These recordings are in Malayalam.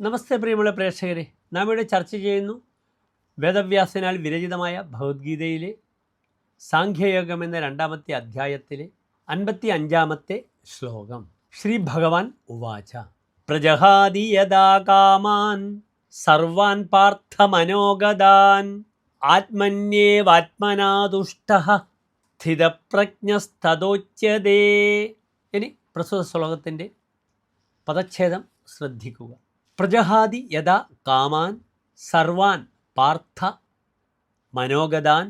നമസ്തേ പ്രിയമുള്ള പ്രേക്ഷകരെ, നാം ഇവിടെ ചർച്ച ചെയ്യുന്നു വേദവ്യാസനാൽ വിരചിതമായ ഭഗവത്ഗീതയിലെ സാഖ്യയോഗം എന്ന 2-ാമത്തെ അധ്യായത്തിലെ 55-ാമത്തെ ശ്ലോകം. ശ്രീ ഭഗവാൻ ഉവാച പ്രജഹാതി യദാ കാമാൻ സർവാൻ പാർത്ഥ മനോഗതാൻ ആത്മന്യേവാത്മനാ തുഷ്ടഃ സ്ഥിതപ്രജ്ഞസ്തദോച്യതേ. ഇനി പ്രസ്തുത ശ്ലോകത്തിൻ്റെ പദച്ഛേദം ശ്രദ്ധിക്കുക. പ്രജഹാതി യഥാ കാമാൻ സർവാൻ പാർത്ഥ മനോഗതാൻ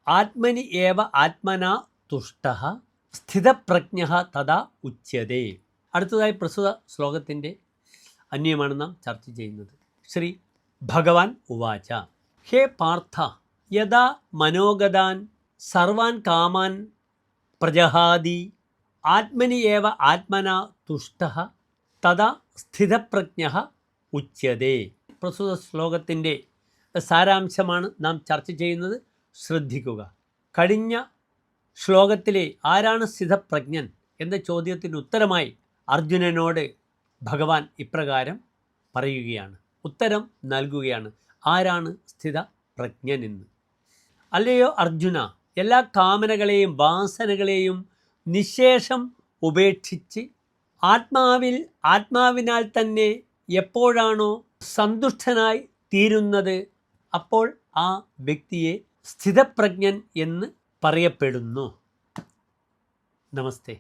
ആത്മനി ഏവ ആത്മനാ തുഷ്ടഃ സ്ഥിതപ്രജ്ഞഃ തഥാ ഉച്യതേ. അടുത്തതായി പ്രസ്തുത ശ്ലോകത്തിൻ്റെ അന്വയമാണ് നാം ചർച്ച ചെയ്യുന്നത്. ശ്രീ ഭഗവാൻ ഉവാച ഹേ പാർത്ഥ യഥാ മനോഗതാൻ സർവാൻ കാമാൻ പ്രജഹാതി ആത്മനി ഏവ ആത്മനാ തുഷ്ടഃ തഥാ സ്ഥിതപ്രജ്ഞഃ ഉച്യതേ. പ്രസ്തുത ശ്ലോകത്തിൻ്റെ സാരാംശമാണ് നാം ചർച്ച ചെയ്യുന്നത്. ശ്രദ്ധിക്കുക. കഴിഞ്ഞ ശ്ലോകത്തിലെ ആരാണ് സ്ഥിതപ്രജ്ഞൻ എന്ന ചോദ്യത്തിന് ഉത്തരമായി അർജുനനോട് ഭഗവാൻ ഇപ്രകാരം പറയുകയാണ്, ഉത്തരം നൽകുകയാണ്. ആരാണ് സ്ഥിതപ്രജ്ഞൻ എന്ന്? അല്ലയോ അർജുന, എല്ലാ കാമനകളെയും വാസനകളെയും നിശേഷം ഉപേക്ഷിച്ച് ആത്മാവിനാൽ തന്നെ എപ്പോഴാണോ സന്തുഷ്ടനായി തീരുന്നത്, അപ്പോൾ ആ വ്യക്തിയെ സ്ഥിതപ്രജ്ഞൻ എന്ന് പറയപ്പെടുന്നു. നമസ്തേ.